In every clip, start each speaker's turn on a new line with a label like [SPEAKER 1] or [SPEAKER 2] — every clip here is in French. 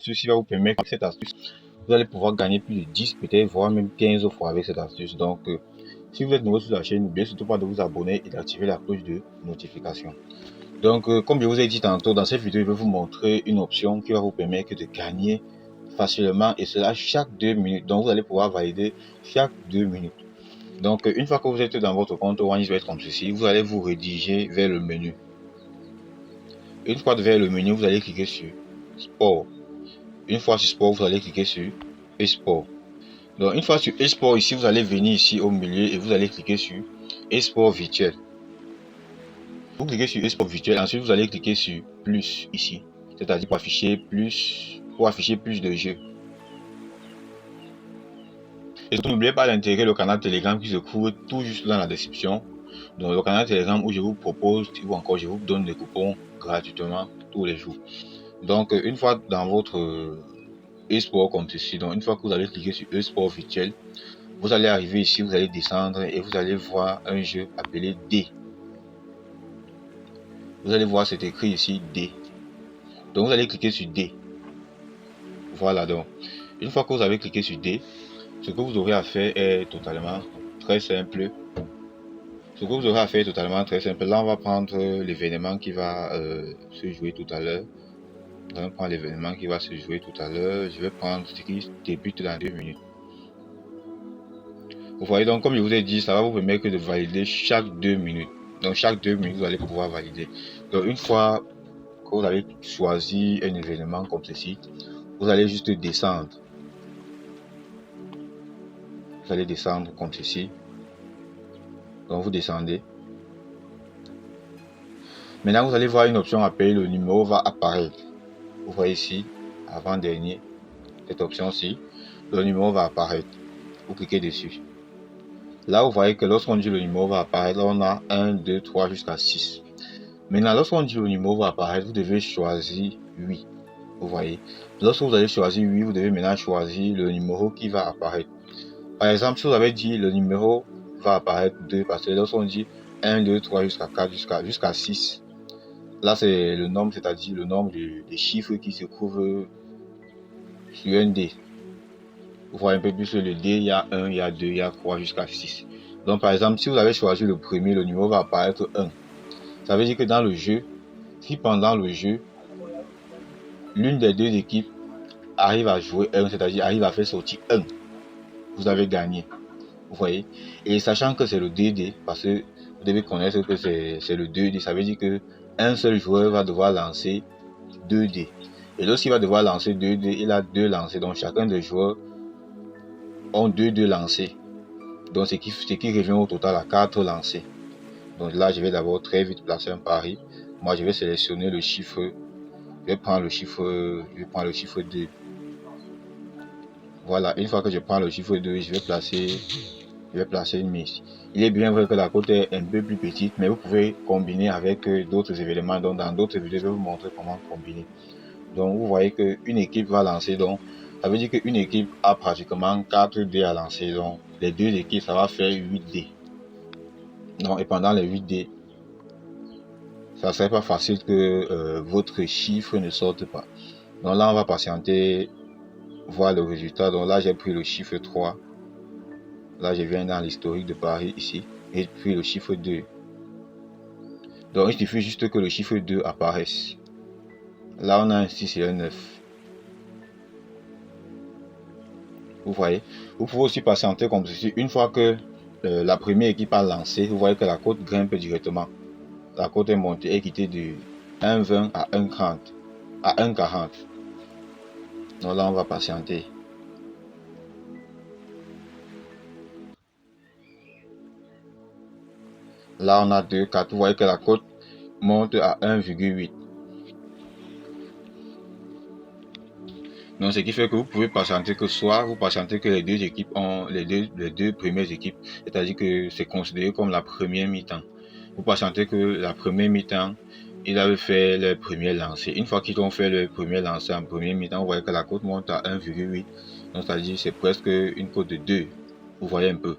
[SPEAKER 1] ceci va vous permettre, avec cette astuce, vous allez pouvoir gagner plus de 10, peut-être, voire même 15 fois avec cette astuce. Donc, si vous êtes nouveau sur la chaîne, n'oubliez surtout pas de vous abonner et d'activer la cloche de notification. Donc, comme je vous ai dit tantôt, dans cette vidéo, je vais vous montrer une option qui va vous permettre de gagner facilement, et cela chaque 2 minutes. Donc, vous allez pouvoir valider chaque 2 minutes. Donc, une fois que vous êtes dans votre compte OneX, va être comme ceci. Vous allez vous rediriger vers le menu. Une fois vers le menu, vous allez cliquer sur Sport. Une fois sur Sport, vous allez cliquer sur eSport. Donc, une fois sur eSport, ici, vous allez venir ici au milieu et vous allez cliquer sur eSport virtuel. Vous cliquez sur eSport virtuel, ensuite vous allez cliquer sur plus ici, c'est-à-dire pour afficher plus de jeux. Et n'oubliez pas d'intégrer le canal Telegram qui se trouve tout juste dans la description. Donc le canal Telegram où je vous propose, ou encore je vous donne des coupons gratuitement tous les jours. Donc une fois dans votre eSport comme ceci, donc une fois que vous allez cliquer sur eSport virtuel, vous allez arriver ici, vous allez descendre et vous allez voir un jeu appelé D. Vous allez voir, c'est écrit ici D. Donc vous allez cliquer sur D. Voilà, donc une fois que vous avez cliqué sur D, ce que vous aurez à faire est totalement très simple. Là, on va prendre l'événement qui va se jouer tout à l'heure. On prend l'événement qui va se jouer tout à l'heure. Je vais prendre ce qui débute dans 2 minutes. Vous voyez, donc comme je vous ai dit, ça va vous permettre de valider chaque 2 minutes. Donc chaque 2 minutes, vous allez pouvoir valider. Donc une fois que vous avez choisi un événement comme ceci, vous allez juste descendre. Vous allez descendre comme ceci. Donc vous descendez. Maintenant, vous allez voir une option appelée le numéro va apparaître. Vous voyez ici, avant-dernier, cette option-ci, le numéro va apparaître. Vous cliquez dessus. Là, vous voyez que lorsqu'on dit le numéro va apparaître, là, on a 1, 2, 3 jusqu'à 6. Maintenant, lorsqu'on dit le numéro va apparaître, vous devez choisir 8. Vous voyez. Lorsque vous allez choisir 8, vous devez maintenant choisir le numéro qui va apparaître. Par exemple, si vous avez dit le numéro va apparaître 2, parce que lorsqu'on dit 1, 2, 3 jusqu'à 4, jusqu'à 6, là c'est le nombre, c'est-à-dire le nombre des chiffres qui se trouvent sur un dé. Vous voyez un peu plus sur le dé, il y a 1, il y a 2, il y a 3 jusqu'à 6. Donc par exemple, si vous avez choisi le premier, le numéro va apparaître 1. Ça veut dire que dans le jeu, si pendant le jeu, l'une des deux équipes arrive à jouer 1, c'est-à-dire arrive à faire sortir 1, vous avez gagné. Vous voyez. Et sachant que c'est le 2D, parce que vous devez connaître que c'est le 2D, ça veut dire que un seul joueur va devoir lancer 2D. Et lorsqu'il va devoir lancer 2D, il a 2 lancers. Donc chacun des joueurs ont 2 lancés. Donc ce qui revient au total à 4 lancers. Donc là, je vais d'abord très vite placer un pari. Moi, je vais sélectionner le chiffre. Je vais prendre le chiffre 2. Voilà, une fois que je prends le chiffre 2, je vais placer une mise. Il est bien vrai que la cote est un peu plus petite, mais vous pouvez combiner avec d'autres événements. Donc dans d'autres vidéos, je vais vous montrer comment combiner. Donc vous voyez qu'une équipe va lancer, donc ça veut dire qu'une équipe a pratiquement 4 dés à lancer. Donc les deux équipes, ça va faire 8 dés. Donc, et pendant les 8 dés, ça ne serait pas facile que votre chiffre ne sorte pas. Donc là, on va patienter, voir le résultat. Donc là, j'ai pris le chiffre 3. Là, je viens dans l'historique de Paris ici. Et puis le chiffre 2. Donc il suffit juste que le chiffre 2 apparaisse. Là, on a un 6 et un 9. Vous voyez. Vous pouvez aussi patienter comme ceci. Une fois que la première équipe a lancé, vous voyez que la cote grimpe directement. La cote est montée et quittée de 1,20 à 1,30 à 1,40. Donc là, on va patienter. Là, on a 2,4. Vous voyez que la cote monte à 1,8. Donc, ce qui fait que vous pouvez patienter que soit vous patientez que les deux équipes ont les deux premières équipes, c'est-à-dire que c'est considéré comme la première mi-temps. Vous patientez que la première mi-temps, ils avaient fait le premier lancer. Une fois qu'ils ont fait le premier lancer en première mi-temps, vous voyez que la cote monte à 1,8. Donc, c'est-à-dire c'est presque une cote de 2. Vous voyez un peu.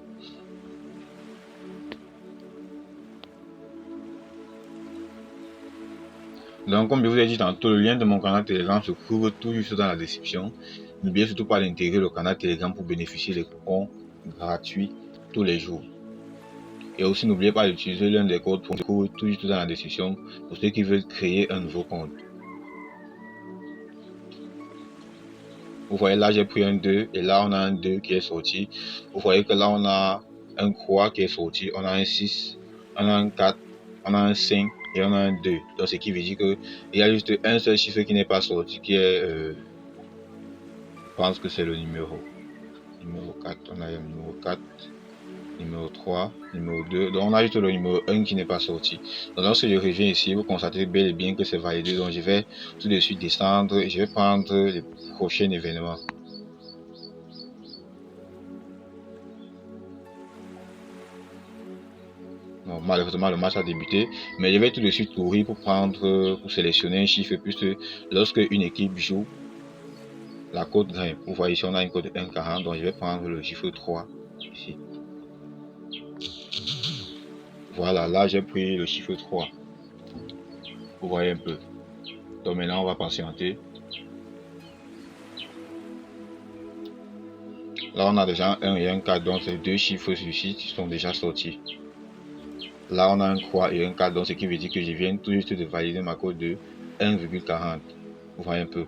[SPEAKER 1] Donc, comme je vous ai dit tantôt, le lien de mon canal Telegram se trouve tout juste dans la description. N'oubliez surtout pas d'intégrer le canal Telegram pour bénéficier des coupons gratuits tous les jours. Et aussi, n'oubliez pas d'utiliser l'un des codes qui se trouve tout juste dans la description pour ceux qui veulent créer un nouveau compte. Vous voyez, là, j'ai pris un 2 et là, on a un 2 qui est sorti. Vous voyez que là, on a un croix qui est sorti. On a un 6, on a un 4, on a un 5 et on a un 2. Donc, ce qui veut dire qu'il y a juste un seul chiffre qui n'est pas sorti, qui est, je pense que c'est le numéro 4. On a le numéro 4, numéro 3, numéro 2. Donc, on a juste le numéro 1 qui n'est pas sorti. Donc, lorsque je reviens ici, vous constatez bel et bien que c'est validé. Donc, je vais tout de suite descendre et je vais prendre les prochains événements. Bon, malheureusement, le match a débuté, mais je vais tout de suite courir pour sélectionner un chiffre, puisque lorsque une équipe joue, la cote grimpe. Vous voyez ici, on a une cote de 1,40, donc je vais prendre le chiffre 3 ici. Voilà, là j'ai pris le chiffre 3. Vous voyez un peu. Donc maintenant, on va patienter. Là, on a déjà un 1 et un 4, donc ces deux chiffres ici qui sont déjà sortis. Là, on a un 3 et un 4, donc ce qui veut dire que je viens tout juste de valider ma cote de 1,40. Vous voyez un peu.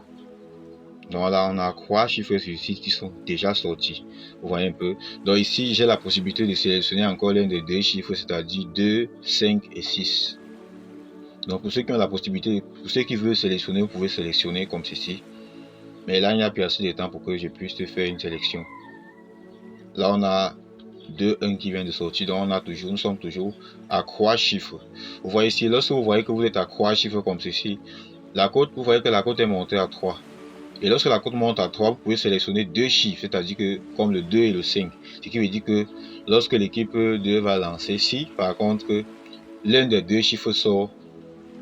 [SPEAKER 1] Donc là, on a 3 chiffres ici qui sont déjà sortis. Vous voyez un peu. Donc ici, j'ai la possibilité de sélectionner encore l'un des deux chiffres, c'est-à-dire 2, 5 et 6. Donc pour ceux qui ont la possibilité, pour ceux qui veulent sélectionner, vous pouvez sélectionner comme ceci. Mais là, il n'y a plus assez de temps pour que je puisse faire une sélection. Là, on a 2, 1 qui vient de sortir. Donc nous sommes toujours à 3 chiffres. Vous voyez ici, lorsque vous voyez que vous êtes à 3 chiffres comme ceci, la cote, vous voyez que la cote est montée à 3. Et lorsque la cote monte à 3, vous pouvez sélectionner deux chiffres, c'est-à-dire que comme le 2 et le 5. Ce qui veut dire que lorsque l'équipe 2 va lancer, si par contre l'un des deux chiffres sort,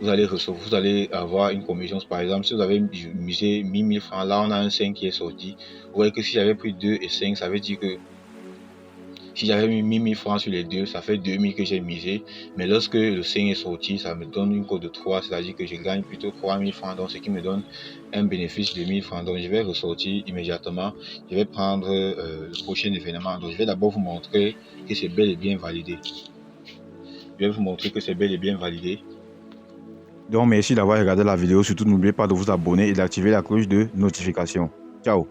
[SPEAKER 1] vous allez avoir une commission. Par exemple, si vous avez misé 1000 francs, là on a un 5 qui est sorti. Vous voyez que si j'avais pris 2 et 5, ça veut dire que si j'avais mis 1000 francs sur les deux, ça fait 2000 que j'ai misé. Mais lorsque le 5 est sorti, ça me donne une cote de 3, c'est-à-dire que je gagne plutôt 3000 francs, donc ce qui me donne un bénéfice de 1000 francs. Donc je vais ressortir immédiatement. Je vais prendre le prochain événement. Donc je vais d'abord vous montrer que c'est bel et bien validé. Je vais vous montrer que c'est bel et bien validé. Donc merci d'avoir regardé la vidéo. Surtout n'oubliez pas de vous abonner et d'activer la cloche de notification. Ciao.